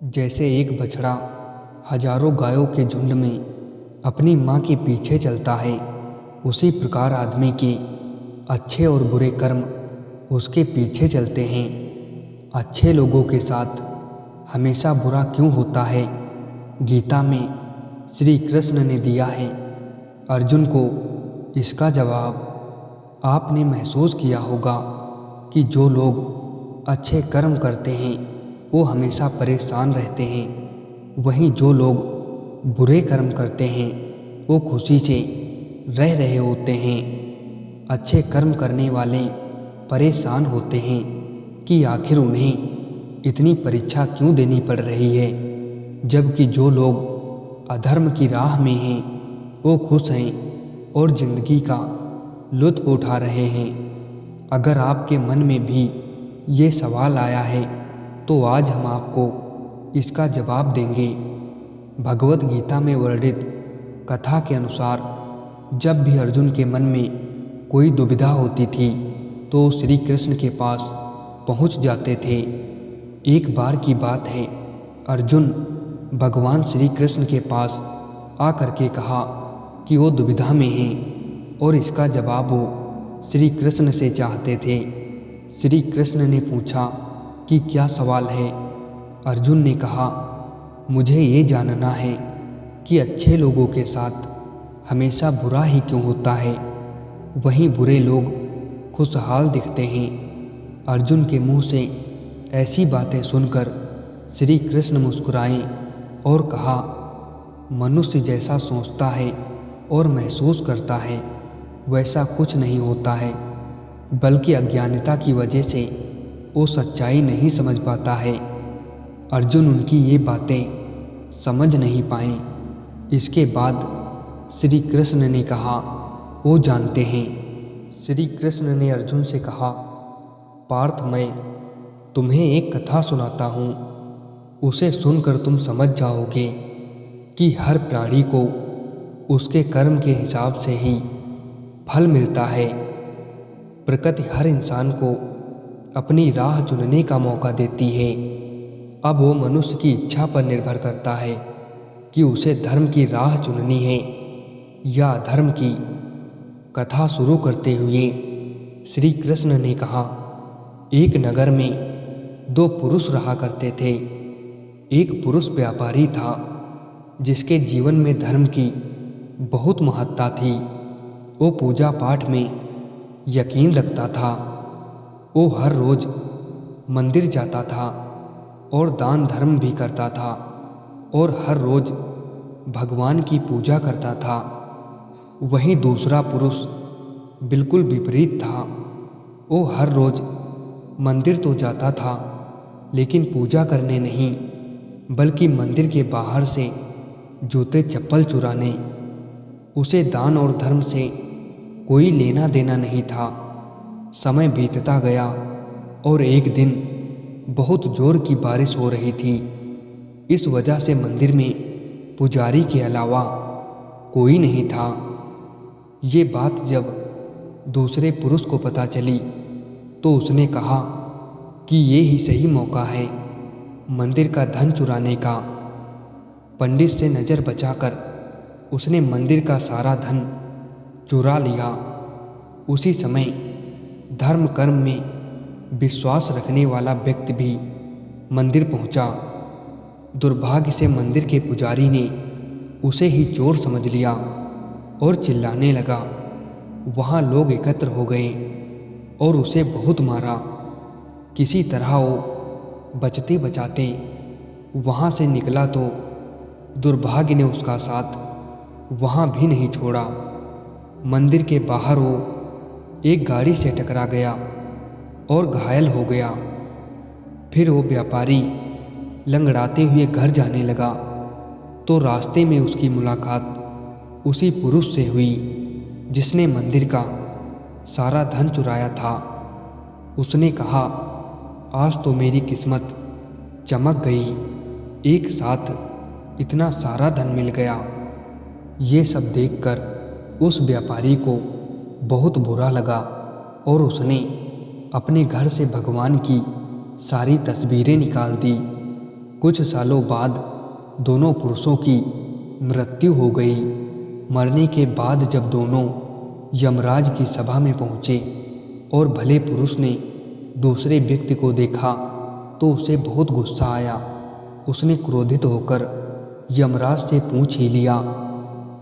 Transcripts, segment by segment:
जैसे एक बछड़ा हजारों गायों के झुंड में अपनी माँ के पीछे चलता है, उसी प्रकार आदमी के अच्छे और बुरे कर्म उसके पीछे चलते हैं। अच्छे लोगों के साथ हमेशा बुरा क्यों होता है? गीता में श्री कृष्ण ने दिया है अर्जुन को इसका जवाब। आपने महसूस किया होगा कि जो लोग अच्छे कर्म करते हैं वो हमेशा परेशान रहते हैं, वहीं जो लोग बुरे कर्म करते हैं वो खुशी से रह रहे होते हैं। अच्छे कर्म करने वाले परेशान होते हैं कि आखिर उन्हें इतनी परीक्षा क्यों देनी पड़ रही है, जबकि जो लोग अधर्म की राह में हैं वो खुश हैं और ज़िंदगी का लुत्फ़ उठा रहे हैं। अगर आपके मन में भी ये सवाल आया है तो आज हम आपको इसका जवाब देंगे। भगवत गीता में वर्णित कथा के अनुसार जब भी अर्जुन के मन में कोई दुविधा होती थी तो श्री कृष्ण के पास पहुंच जाते थे। एक बार की बात है, अर्जुन भगवान श्री कृष्ण के पास आकर के कहा कि वो दुविधा में हैं और इसका जवाब वो श्री कृष्ण से चाहते थे। श्री कृष्ण ने पूछा कि क्या सवाल है? अर्जुन ने कहा, मुझे ये जानना है कि अच्छे लोगों के साथ हमेशा बुरा ही क्यों होता है, वहीं बुरे लोग खुशहाल दिखते हैं। अर्जुन के मुंह से ऐसी बातें सुनकर श्री कृष्ण मुस्कुराए और कहा, मनुष्य जैसा सोचता है और महसूस करता है वैसा कुछ नहीं होता है, बल्कि अज्ञानता की वजह से वो सच्चाई नहीं समझ पाता है। अर्जुन उनकी ये बातें समझ नहीं पाए। इसके बाद श्री कृष्ण ने कहा, वो जानते हैं। श्री कृष्ण ने अर्जुन से कहा, पार्थ, मैं तुम्हें एक कथा सुनाता हूँ, उसे सुनकर तुम समझ जाओगे कि हर प्राणी को उसके कर्म के हिसाब से ही फल मिलता है। प्रकृति हर इंसान को अपनी राह चुनने का मौका देती है। अब वो मनुष्य की इच्छा पर निर्भर करता है कि उसे धर्म की राह चुननी है या अधर्म की। कथा शुरू करते हुए श्री कृष्ण ने कहा, एक नगर में दो पुरुष रहा करते थे। एक पुरुष व्यापारी था जिसके जीवन में धर्म की बहुत महत्ता थी। वो पूजा पाठ में यकीन रखता था। वो हर रोज मंदिर जाता था और दान धर्म भी करता था और हर रोज भगवान की पूजा करता था। वहीं दूसरा पुरुष बिल्कुल विपरीत था। वो हर रोज मंदिर तो जाता था लेकिन पूजा करने नहीं, बल्कि मंदिर के बाहर से जूते चप्पल चुराने। उसे दान और धर्म से कोई लेना देना नहीं था। समय बीतता गया और एक दिन बहुत जोर की बारिश हो रही थी। इस वजह से मंदिर में पुजारी के अलावा कोई नहीं था। ये बात जब दूसरे पुरुष को पता चली तो उसने कहा कि ये ही सही मौका है मंदिर का धन चुराने का। पंडित से नज़र बचाकर उसने मंदिर का सारा धन चुरा लिया। उसी समय धर्म कर्म में विश्वास रखने वाला व्यक्ति भी मंदिर पहुंचा। दुर्भाग्य से मंदिर के पुजारी ने उसे ही चोर समझ लिया और चिल्लाने लगा। वहां लोग एकत्र हो गए और उसे बहुत मारा। किसी तरह वो बचते बचाते वहां से निकला तो दुर्भाग्य ने उसका साथ वहां भी नहीं छोड़ा। मंदिर के बाहर वो एक गाड़ी से टकरा गया और घायल हो गया। फिर वो व्यापारी लंगड़ाते हुए घर जाने लगा तो रास्ते में उसकी मुलाकात उसी पुरुष से हुई जिसने मंदिर का सारा धन चुराया था। उसने कहा, आज तो मेरी किस्मत चमक गई, एक साथ इतना सारा धन मिल गया। ये सब देखकर उस व्यापारी को बहुत बुरा लगा और उसने अपने घर से भगवान की सारी तस्वीरें निकाल दी कुछ सालों बाद दोनों पुरुषों की मृत्यु हो गई। मरने के बाद जब दोनों यमराज की सभा में पहुँचे और भले पुरुष ने दूसरे व्यक्ति को देखा तो उसे बहुत गुस्सा आया। उसने क्रोधित होकर यमराज से पूछ ही लिया,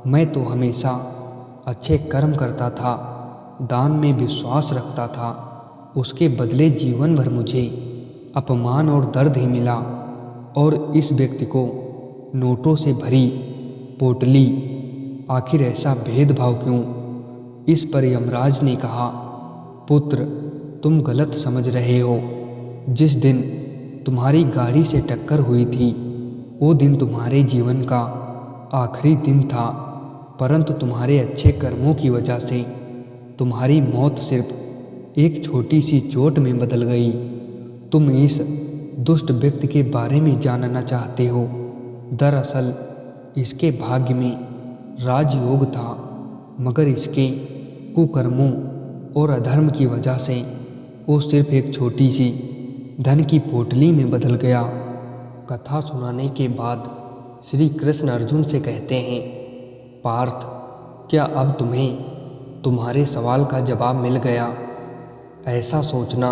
मैं तो हमेशा अच्छे कर्म करता था, दान में विश्वास रखता था, उसके बदले जीवन भर मुझे अपमान और दर्द ही मिला, और इस व्यक्ति को नोटों से भरी पोटली, आखिर ऐसा भेदभाव क्यों? इस पर यमराज ने कहा, पुत्र, तुम गलत समझ रहे हो। जिस दिन तुम्हारी गाड़ी से टक्कर हुई थी वो दिन तुम्हारे जीवन का आखिरी दिन था, परंतु तुम्हारे अच्छे कर्मों की वजह से तुम्हारी मौत सिर्फ एक छोटी सी चोट में बदल गई। तुम इस दुष्ट व्यक्ति के बारे में जानना चाहते हो। दरअसल इसके भाग्य में राजयोग था, मगर इसके कुकर्मों और अधर्म की वजह से वो सिर्फ एक छोटी सी धन की पोटली में बदल गया। कथा सुनाने के बाद श्री कृष्ण अर्जुन से कहते हैं, पार्थ, क्या अब तुम्हें तुम्हारे सवाल का जवाब मिल गया? ऐसा सोचना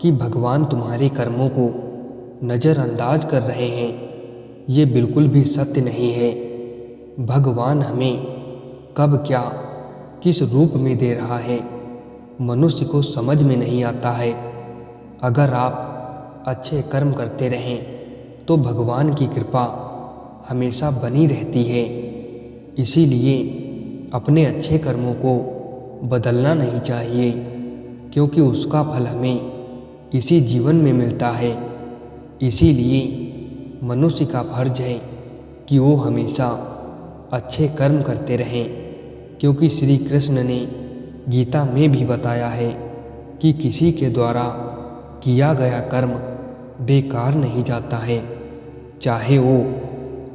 कि भगवान तुम्हारे कर्मों को नज़रअंदाज कर रहे हैं, ये बिल्कुल भी सत्य नहीं है। भगवान हमें कब क्या किस रूप में दे रहा है मनुष्य को समझ में नहीं आता है। अगर आप अच्छे कर्म करते रहें तो भगवान की कृपा हमेशा बनी रहती है। इसीलिए अपने अच्छे कर्मों को बदलना नहीं चाहिए, क्योंकि उसका फल हमें इसी जीवन में मिलता है। इसीलिए मनुष्य का फर्ज है कि वो हमेशा अच्छे कर्म करते रहें, क्योंकि श्री कृष्ण ने गीता में भी बताया है कि किसी के द्वारा किया गया कर्म बेकार नहीं जाता है, चाहे वो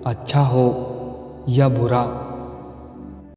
अच्छा हो या बुरा।